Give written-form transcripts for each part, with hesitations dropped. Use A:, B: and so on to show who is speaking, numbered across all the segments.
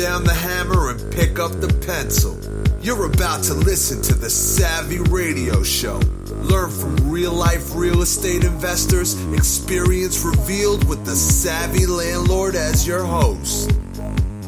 A: down the hammer and pick up the pencil. You're about to listen to the Savvy Radio Show. Learn from real-life real estate investors, experience revealed with the Savvy Landlord as your host.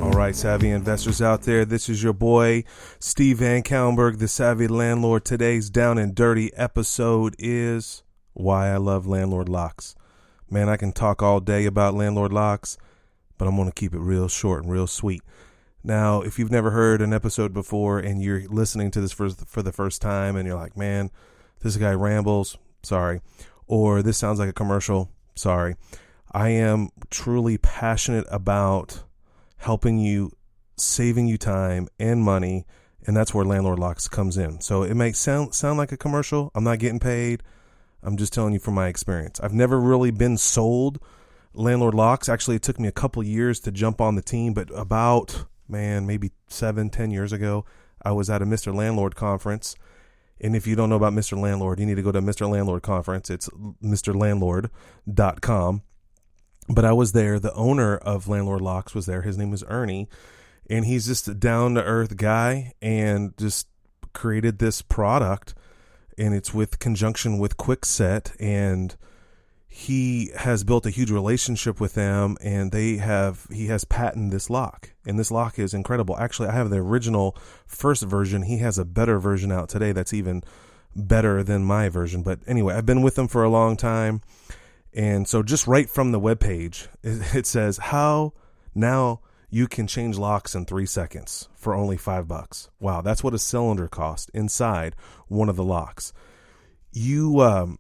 B: All right, savvy investors out there, this is your boy, Steve Van Kallenberg, the Savvy Landlord. Today's Down and Dirty episode is why I love Landlord Locks. Man, I can talk all day about Landlord Locks, but I'm going to keep it real short and real sweet. Now, if you've never heard an episode before and you're listening to this for the first time and you're like, man, this guy rambles, sorry. Or this sounds like a commercial, sorry. I am truly passionate about helping you, saving you time and money, and that's where Landlord Locks comes in. So it may sound like a commercial. I'm not getting paid. I'm just telling you from my experience. I've never really been sold Landlord Locks. Actually, it took me a couple years to jump on the team, but about, maybe 7-10 years ago, I was at a Mr. Landlord conference. And if you don't know about Mr. Landlord, you need to go to Mr. Landlord conference. It's mrlandlord.com. But I was there. The owner of Landlord Locks was there. His name is Ernie. And he's just a down-to-earth guy and just created this product. And it's with conjunction with Quickset. And he has built a huge relationship with them. And he has patented this lock. And this lock is incredible. Actually, I have the original first version. He has a better version out today that's even better than my version. But anyway, I've been with them for a long time. And so just right from the webpage, it says how now you can change locks in 3 seconds for only $5. Wow, that's what a cylinder costs inside one of the locks. You,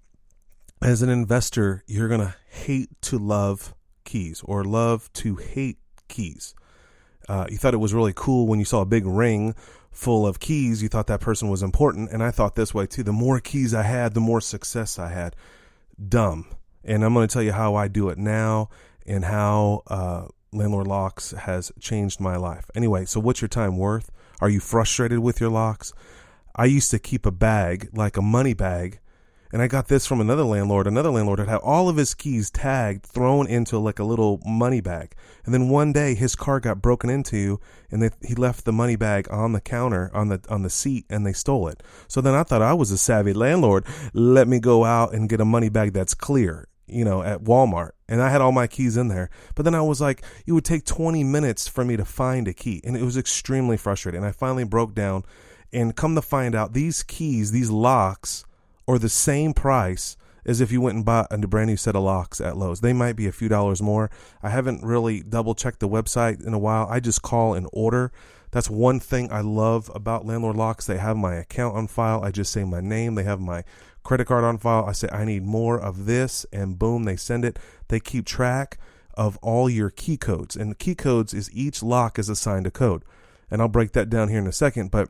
B: as an investor, you're going to hate to love keys or love to hate keys. You thought it was really cool when you saw a big ring full of keys. You thought that person was important. And I thought this way too. The more keys I had, the more success I had. Dumb. And I'm going to tell you how I do it now and how Landlord Locks has changed my life. Anyway, so what's your time worth? Are you frustrated with your locks? I used to keep a bag, like a money bag, and I got this from another landlord. Another landlord had all of his keys tagged, thrown into like a little money bag. And then one day his car got broken into, and he left the money bag on the counter, on the seat, and they stole it. So then I thought I was a savvy landlord. Let me go out and get a money bag that's clear, at Walmart. And I had all my keys in there. But then I was like, it would take 20 minutes for me to find a key. And it was extremely frustrating. And I finally broke down, and come to find out, these keys, these locks, are the same price as if you went and bought a brand new set of locks at Lowe's. They might be a few dollars more. I haven't really double checked the website in a while. I just call and order. That's one thing I love about Landlord Locks. They have my account on file. I just say my name. They have my credit card on file. I say, I need more of this, and boom, they send it. They keep track of all your key codes, and the key codes is each lock is assigned a code. And I'll break that down here in a second, but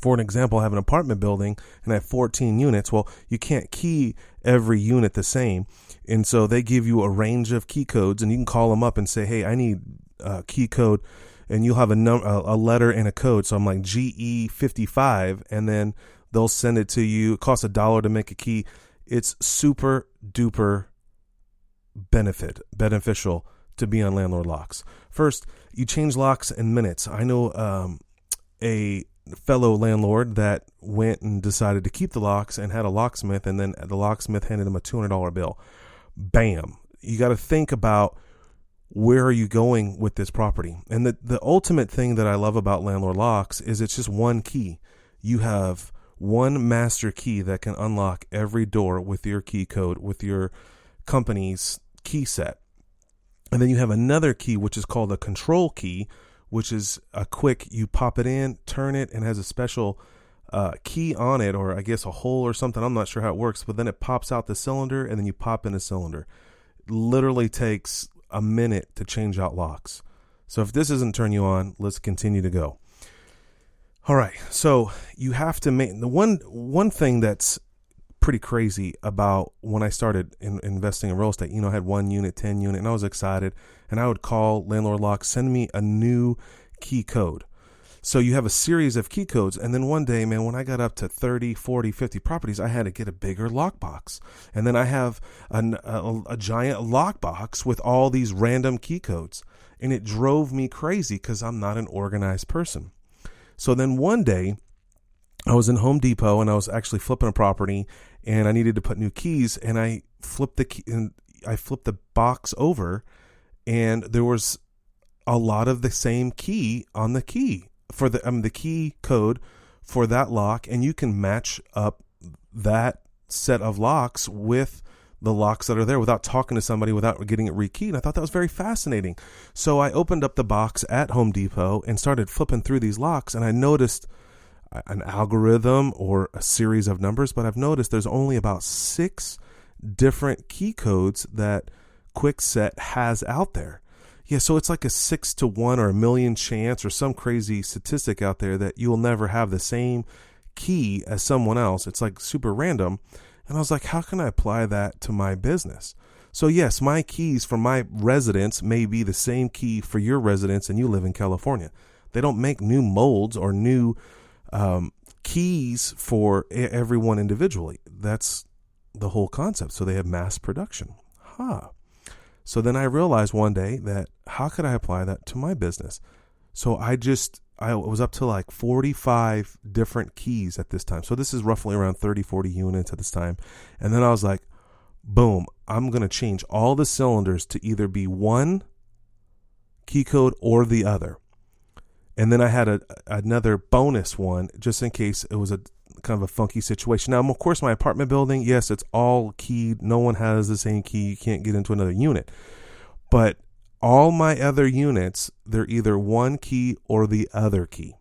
B: for an example, I have an apartment building and I have 14 units. Well, you can't key every unit the same. And so they give you a range of key codes, and you can call them up and say, hey, I need a key code, and you'll have a letter and a code. So I'm like GE55, and then they'll send it to you. It costs $1 to make a key. It's super duper beneficial to be on Landlord Locks. First, you change locks in minutes. I know a fellow landlord that went and decided to keep the locks and had a locksmith, and then the locksmith handed him a $200 bill. Bam. You got to think about, where are you going with this property? And the ultimate thing that I love about Landlord Locks is it's just one key. You have one master key that can unlock every door with your key code, with your company's key set. And then you have another key, which is called a control key, which is a quick, you pop it in, turn it, and has a special key on it, or I guess a hole or something. I'm not sure how it works, but then it pops out the cylinder, and then you pop in a cylinder. It literally takes a minute to change out locks. So if this doesn't turn you on, let's continue to go. All right, so you have to make the one thing that's pretty crazy about when I started investing in real estate. I had 1 unit, 10 unit, and I was excited, and I would call Landlord Locks, send me a new key code. So you have a series of key codes, and then one day, man, when I got up to 30, 40, 50 properties, I had to get a bigger lockbox. And then I have a giant lockbox with all these random key codes. And it drove me crazy because I'm not an organized person. So then one day I was in Home Depot and I was actually flipping a property and I needed to put new keys, and I flipped the box over, and there was a lot of the same key on the key for the key code for that lock, and you can match up that set of locks with the locks that are there without talking to somebody, without getting it rekeyed. And I thought that was very fascinating. So I opened up the box at Home Depot and started flipping through these locks, and I noticed an algorithm or a series of numbers, but I've noticed there's only about 6 different key codes that Kwikset has out there. Yeah, so it's like a 6 to 1 or a million chance or some crazy statistic out there that you'll never have the same key as someone else. It's like super random. And I was like, how can I apply that to my business? So yes, my keys for my residence may be the same key for your residence and you live in California. They don't make new molds or new keys for everyone individually. That's the whole concept. So they have mass production. So then I realized one day that how could I apply that to my business? So I was up to like 45 different keys at this time. So this is roughly around 30, 40 units at this time. And then I was like, boom, I'm going to change all the cylinders to either be one key code or the other. And then I had another bonus one just in case it was a kind of a funky situation. Now, of course, my apartment building, yes, it's all keyed. No one has the same key. You can't get into another unit. But all my other units, they're either one key or the other key.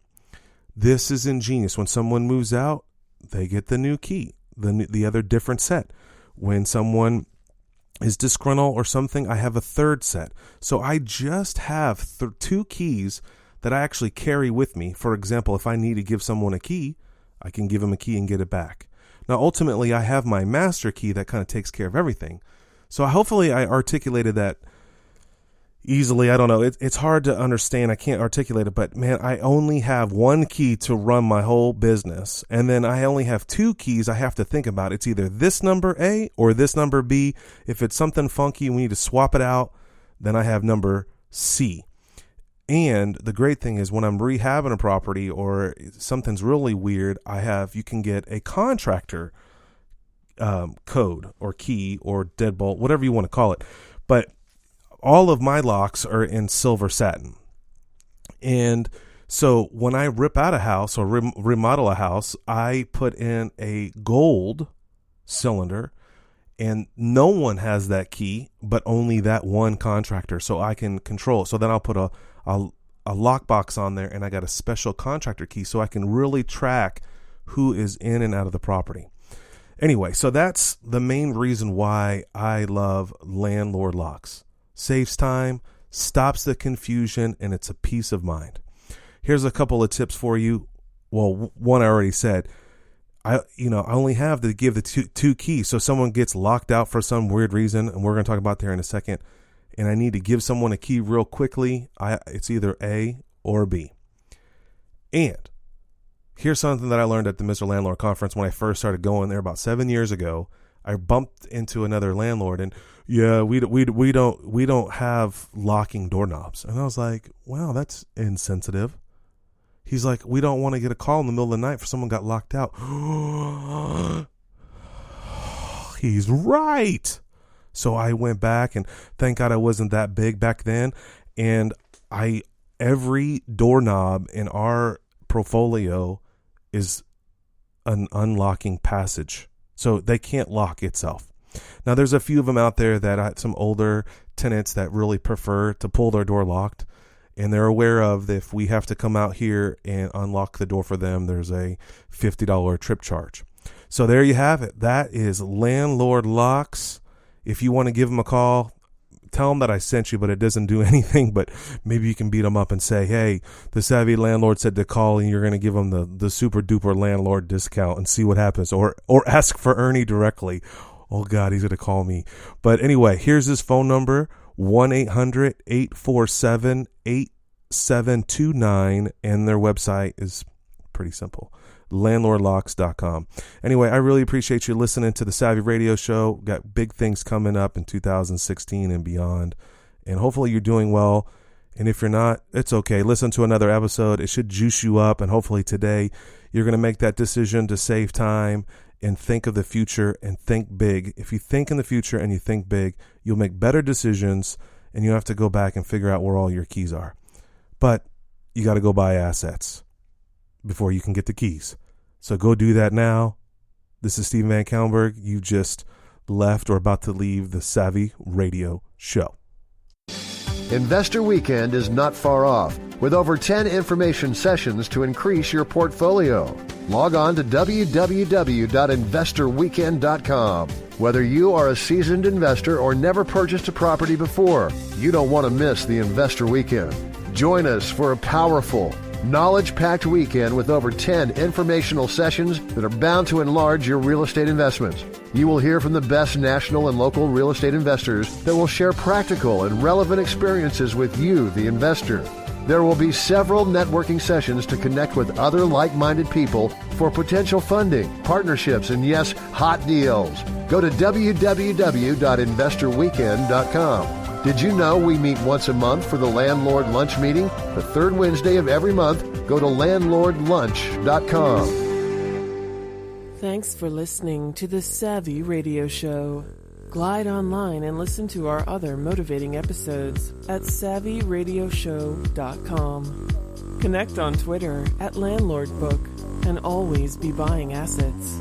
B: This is ingenious. When someone moves out, they get the new key, the other different set. When someone is disgruntled or something, I have a third set. So I just have 2 keys that I actually carry with me. For example, if I need to give someone a key, I can give them a key and get it back. Now, ultimately, I have my master key that kind of takes care of everything. So hopefully I articulated that easily. I don't know. It's hard to understand. I can't articulate it, but man, I only have one key to run my whole business. And then I only have 2 keys I have to think about. It's either this number A or this number B. If it's something funky, we need to swap it out. Then I have number C. And the great thing is when I'm rehabbing a property or something's really weird, you can get a contractor code or key or deadbolt, whatever you want to call it. But all of my locks are in silver satin. And so when I rip out a house or remodel a house, I put in a gold cylinder, and no one has that key, but only that one contractor. So I can control it. So then I'll put a lockbox on there, and I got a special contractor key so I can really track who is in and out of the property. Anyway, so that's the main reason why I love Landlord Locks. Saves time, stops the confusion, and it's a peace of mind. Here's a couple of tips for you. Well, one I already said. I only have to give the two keys. So someone gets locked out for some weird reason, and we're going to talk about there in a second, and I need to give someone a key real quickly, it's either A or B. And here's something that I learned at the Mr. Landlord conference when I first started going there about 7 years ago. I bumped into another landlord, and yeah, we don't have locking doorknobs. And I was like, wow, that's insensitive. He's like, we don't want to get a call in the middle of the night for someone got locked out. He's right. So I went back, and thank God I wasn't that big back then. And every doorknob in our portfolio is an unlocking passage. So they can't lock itself. Now, there's a few of them out there that some older tenants that really prefer to pull their door locked. And they're aware of that if we have to come out here and unlock the door for them, there's a $50 trip charge. So there you have it. That is Landlord Locks. If you want to give them a call, tell them that I sent you, but it doesn't do anything. But maybe you can beat them up and say, hey, the Savvy Landlord said to call, and you're going to give them the super duper landlord discount and see what happens. Or ask for Ernie directly. Oh, God, he's going to call me. But anyway, here's his phone number, 1-800-847-8729. And their website is pretty simple, landlordlocks.com. Anyway, I really appreciate you listening to the Savvy Radio Show. Got big things coming up in 2016 and beyond. And hopefully you're doing well. And if you're not, it's okay. Listen to another episode. It should juice you up. And hopefully today you're going to make that decision to save time and think of the future and think big. If you think in the future and you think big, you'll make better decisions, and you don't have to go back and figure out where all your keys are. But you got to go buy assets before you can get the keys. So go do that now. This is Stephen Van Kellenberg. You just left or about to leave the Savvy Radio Show.
C: Investor Weekend is not far off, with over 10 information sessions to increase your portfolio. Log on to www.investorweekend.com. Whether you are a seasoned investor or never purchased a property before, you don't want to miss the Investor Weekend. Join us for a powerful, knowledge-packed weekend with over 10 informational sessions that are bound to enlarge your real estate investments. You will hear from the best national and local real estate investors that will share practical and relevant experiences with you, the investor. There will be several networking sessions to connect with other like-minded people for potential funding, partnerships, and yes, hot deals. Go to www.investorweekend.com. Did you know we meet once a month for the Landlord Lunch meeting? The third Wednesday of every month. Go to landlordlunch.com.
D: Thanks for listening to the Savvy Radio Show. Glide online and listen to our other motivating episodes at savvyradioshow.com. Connect on Twitter at LandlordBook and always be buying assets.